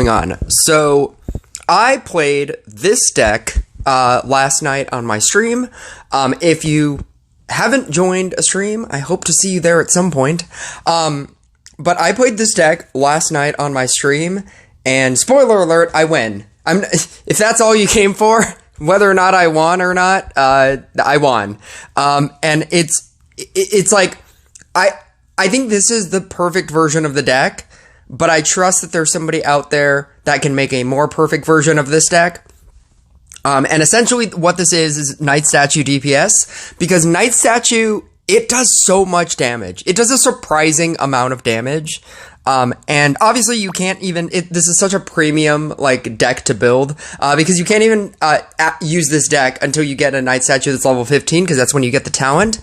going on? So, I played this deck last night on my stream. If you haven't joined a stream, I hope to see you there at some point. But I played this deck last night on my stream, and spoiler alert, I win. If that's all you came for, whether or not I won or not, I won. And it's like, I think this is the perfect version of the deck, but I trust that there's somebody out there that can make a more perfect version of this deck. And essentially what this is Night Statue DPS, because Night Statue, it does so much damage. It does a surprising amount of damage. And obviously you can't even, this is such a premium, like, deck to build, because you can't even, use this deck until you get a Night Statue that's level 15, because that's when you get the talent.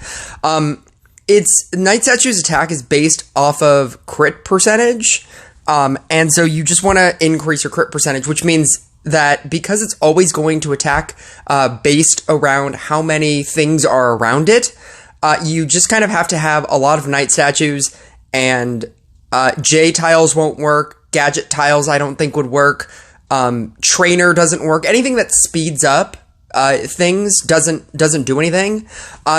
Night Statue's attack is based off of crit percentage, and so you just want to increase your crit percentage, which means that because it's always going to attack, based around how many things are around it, you just kind of have to have a lot of Night Statues, and J tiles won't work. Gadget tiles I don't think would work. Trainer doesn't work. Anything that speeds up things doesn't do anything.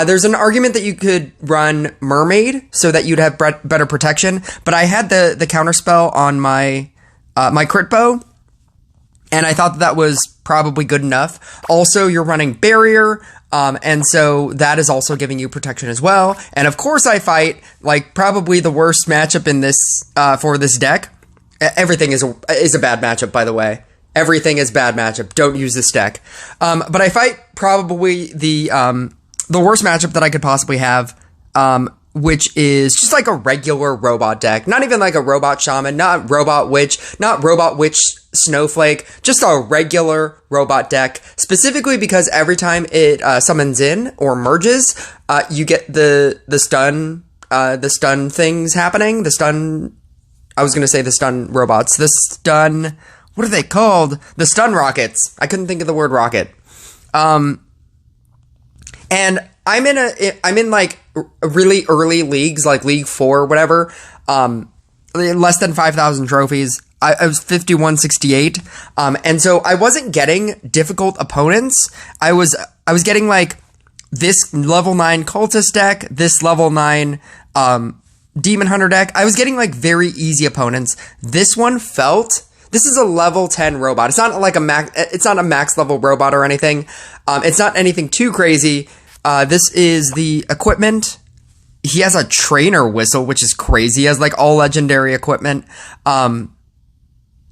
There's an argument that you could run Mermaid so that you'd have better protection, but I had the counterspell on my my crit bow, and I thought that was probably good enough. Also, you're running Barrier, and so that is also giving you protection as well. And of course I fight, like, probably the worst matchup in this, for this deck. Everything is a bad matchup, by the way. Everything is bad matchup. Don't use this deck. But I fight probably the worst matchup that I could possibly have, which is just like a regular robot deck. Not even like a robot shaman, not robot witch snowflake, just a regular robot deck, specifically because every time it summons in or merges, you get the stun things happening. I was gonna say the stun robots. What are they called? The stun rockets. I couldn't think of the word rocket. And I'm in like really early leagues, like League 4 or whatever, less than 5,000 trophies. I was 5168. And so I wasn't getting difficult opponents. I was getting like this level 9 cultist deck, this level 9, demon hunter deck. I was getting like very easy opponents. This is a level 10 robot. It's not like it's not a max level robot or anything. It's not anything too crazy. This is the equipment. He has a trainer whistle, which is crazy. He has like all legendary equipment.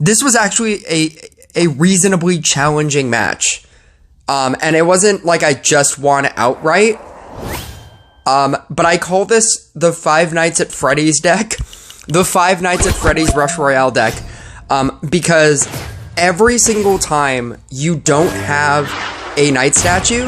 This was actually a reasonably challenging match. And it wasn't like I just won outright. But I call this the Five Nights at Freddy's deck. The Five Nights at Freddy's Rush Royale deck. Because every single time you don't have a Night Statue,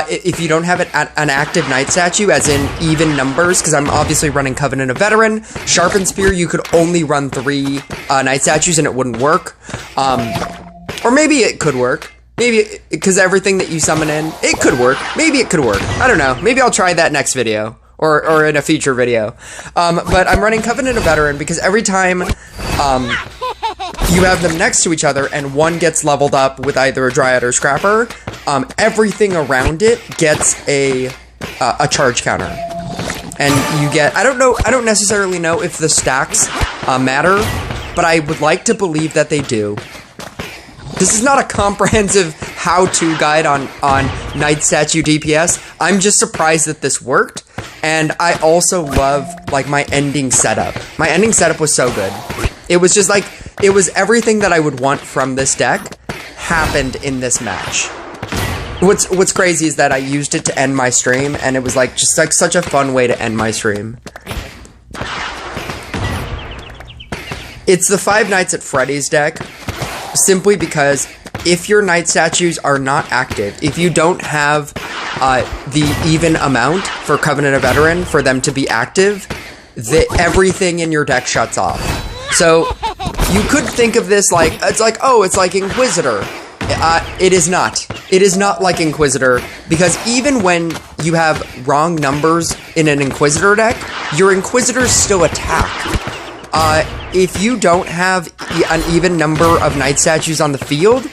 if you don't have an active Night Statue, as in even numbers, because I'm obviously running Covenant of Veteran, Sharpened Spear, you could only run 3 Night Statues and it wouldn't work. Or maybe it could work. Maybe, because everything that you summon in, it could work. Maybe it could work. I don't know. Maybe I'll try that next video. Or in a feature video. But I'm running Covenant of Veteran because every time you have them next to each other and one gets leveled up with either a Dryad or Scrapper, everything around it gets a charge counter. And you get, I don't necessarily know if the stacks matter, but I would like to believe that they do. This is not a comprehensive how-to guide on Night Statue DPS. I'm just surprised that this worked. And I also love, like, my ending setup. My ending setup was so good. It was just, like, it was everything that I would want from this deck happened in this match. What's crazy is that I used it to end my stream, and it was, like, just, like, such a fun way to end my stream. It's the Five Nights at Freddy's deck, simply because if your Night Statues are not active, if you don't have the even amount for Covenant of Veteran for them to be active, everything in your deck shuts off. So you could think of this like, it's like Inquisitor. It is not. It is not like Inquisitor, because even when you have wrong numbers in an Inquisitor deck, your Inquisitors still attack. if you don't have an even number of knight statues on the field,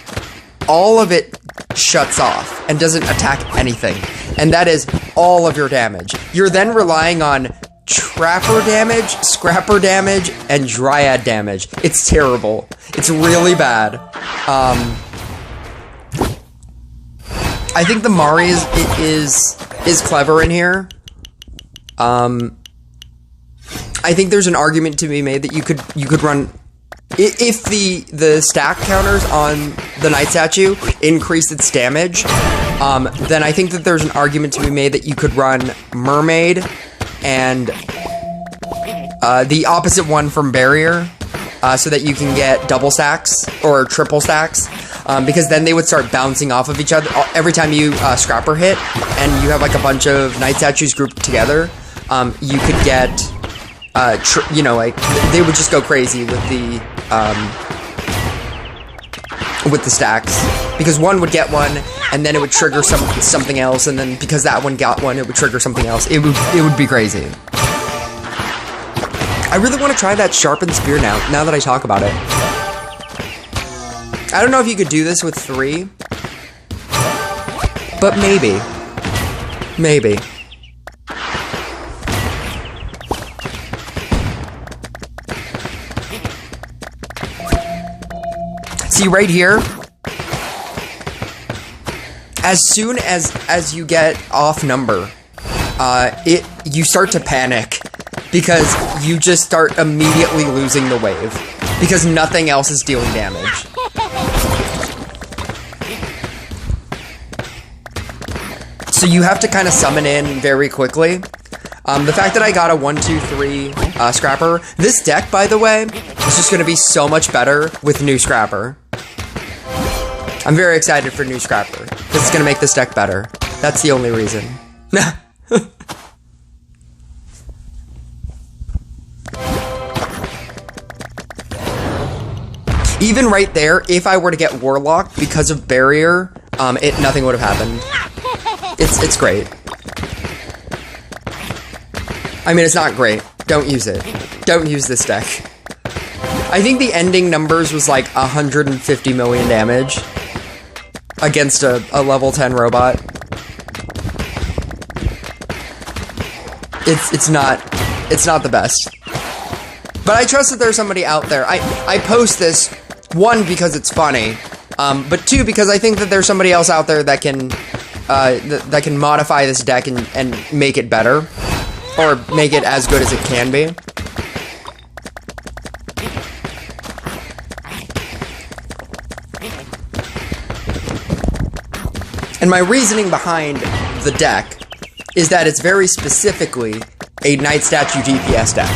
all of it shuts off and doesn't attack anything. And that is all of your damage. You're then relying on trapper damage, scrapper damage, and dryad damage. It's terrible. It's really bad. I think the Mari is clever in here. I think there's an argument to be made that you could run, if the stack counters on the knight statue increase its damage, then I think that there's an argument to be made that you could run mermaid and the opposite one from barrier, so that you can get double stacks or triple stacks, because then they would start bouncing off of each other every time you scrapper hit, and you have like a bunch of knight statues grouped together. You could get, like they would just go crazy with the stacks, because one would get one, and then it would trigger something else, and then because that one got one, it would trigger something else. It would be crazy. I really want to try that sharpened spear now that I talk about it. I don't know if you could do this with 3, but maybe. Maybe. See right here, as soon as you get off number, you start to panic, because you just start immediately losing the wave, because nothing else is dealing damage. So you have to kind of summon in very quickly. The fact that I got a 1, 2, 3 scrapper, this deck, by the way, is just going to be so much better with new scrapper. I'm very excited for new scrapper, because it's going to make this deck better. That's the only reason. Even right there, if I were to get Warlock because of barrier, nothing would have happened. It's great. I mean, it's not great. Don't use it. Don't use this deck. I think the ending numbers was like 150 million damage against a level 10 robot. It's not the best. But I trust that there's somebody out there. I post this, 1, because it's funny, but 2, because I think that there's somebody else out there that can that can modify this deck and make it better, or make it as good as it can be. And my reasoning behind the deck is that it's very specifically a Knight Statue DPS deck.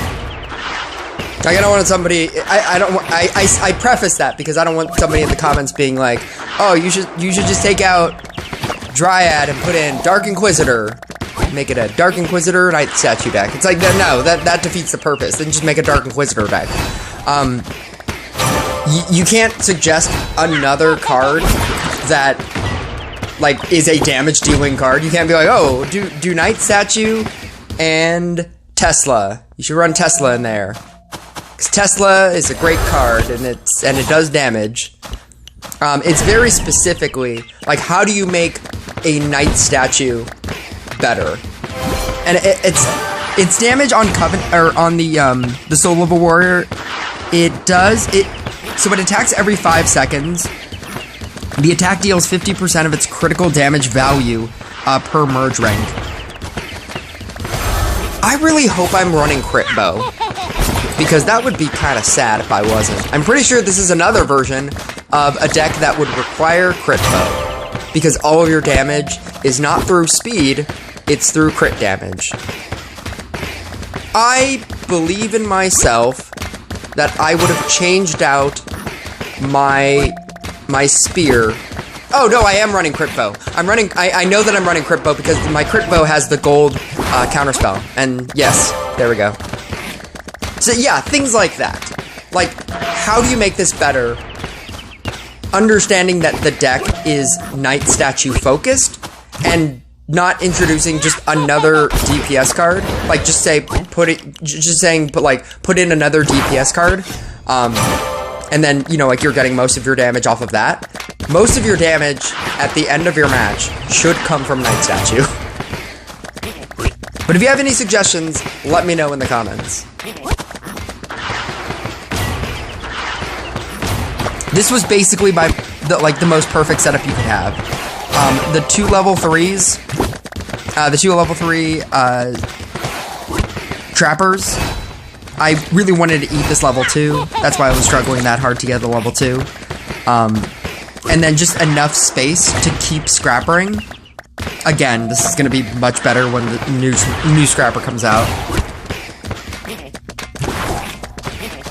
Like, I don't want somebody, I preface that because I don't want somebody in the comments being like, oh, you should just take out Dryad and put in Dark Inquisitor. Make it a Dark Inquisitor Knight Statue deck. It's like, no, that defeats the purpose. Then just make a Dark Inquisitor deck. You can't suggest another card that, like, is a damage-dealing card. You can't be like, oh, do Knight Statue and Tesla. You should run Tesla in there. Because Tesla is a great card, and it does damage. It's very specifically, like, how do you make a Knight Statue better? And it's damage on Covenant, or on the Soul of a Warrior. So it attacks every 5 seconds. The attack deals 50% of its critical damage value per merge rank. I really hope I'm running Crit Bow, because that would be kind of sad if I wasn't. I'm pretty sure this is another version of a deck that would require Crit Bow, because all of your damage is not through speed, it's through crit damage. I believe in myself that I would have changed out my spear. Oh no, I am running Crit Bow. I know that I'm running Crit Bow because my Crit Bow has the gold counterspell. And yes, there we go. So yeah, things like that. Like, how do you make this better? Understanding that the deck is Knight Statue focused, and not introducing just another DPS card, like just say put in another DPS card, and then like you're getting most of your damage off of that. Most of your damage at the end of your match should come from Night Statue. But if you have any suggestions, let me know in the comments. This was basically the most perfect setup you could have. The two level 3s, the two level 3 trappers. I really wanted to eat this level 2. That's why I was struggling that hard to get the level 2. And then just enough space to keep scrappering. Again, this is going to be much better when the new scrapper comes out.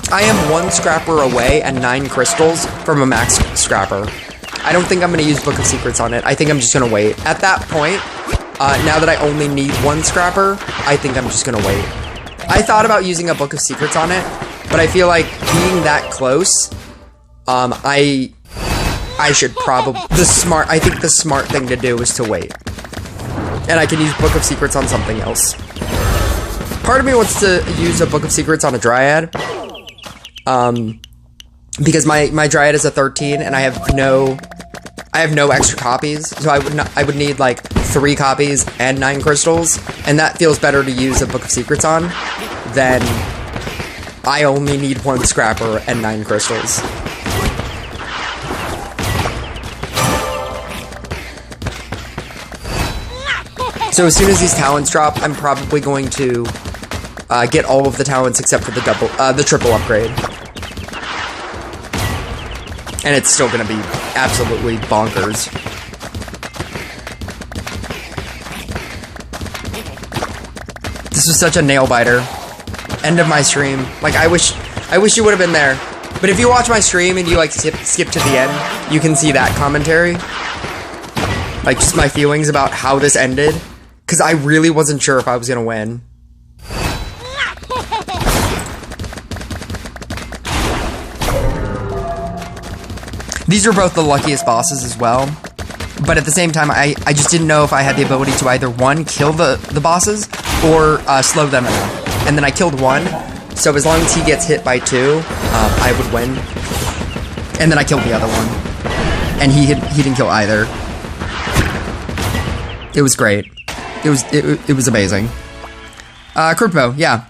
I am 1 scrapper away and 9 crystals from a max scrapper. I don't think I'm going to use Book of Secrets on it. I think I'm just going to wait. At that point, now that I only need 1 scrapper, I think I'm just going to wait. I thought about using a Book of Secrets on it, but I feel like being that close, I should probably... I think the smart thing to do is to wait. And I can use Book of Secrets on something else. Part of me wants to use a Book of Secrets on a Dryad. Because my Dryad is a 13 and I have no extra copies. So I would need like 3 copies and 9 crystals. And that feels better to use a Book of Secrets on than I only need 1 scrapper and 9 crystals. So as soon as these talents drop, I'm probably going to get all of the talents except for the triple upgrade. And it's still going to be absolutely bonkers. This was such a nail biter. End of my stream. Like I wish you would have been there. But if you watch my stream and you like skip to the end, you can see that commentary. Like just my feelings about how this ended. Because I really wasn't sure if I was going to win. These are both the luckiest bosses as well. But at the same time, I just didn't know if I had the ability to either, 1, kill the bosses, or slow them enough. And then I killed 1, so as long as he gets hit by 2, I would win. And then I killed the other one. And he didn't kill either. It was great. It was amazing. Crypto, yeah.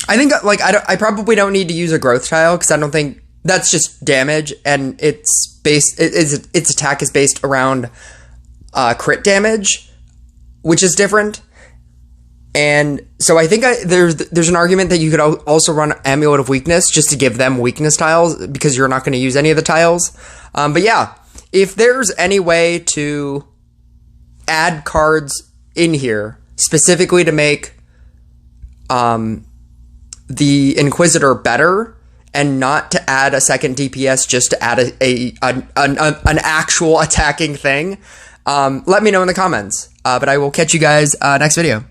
I think like I probably don't need to use a growth tile because I don't think that's just damage and its attack is based around crit damage, which is different. And so I think there's an argument that you could also run Amulet of Weakness just to give them weakness tiles because you're not going to use any of the tiles. But yeah, if there's any way to add cards in here specifically to make the Inquisitor better and not to add a second DPS, just to add an actual attacking thing, let me know in the comments. But I will catch you guys next video.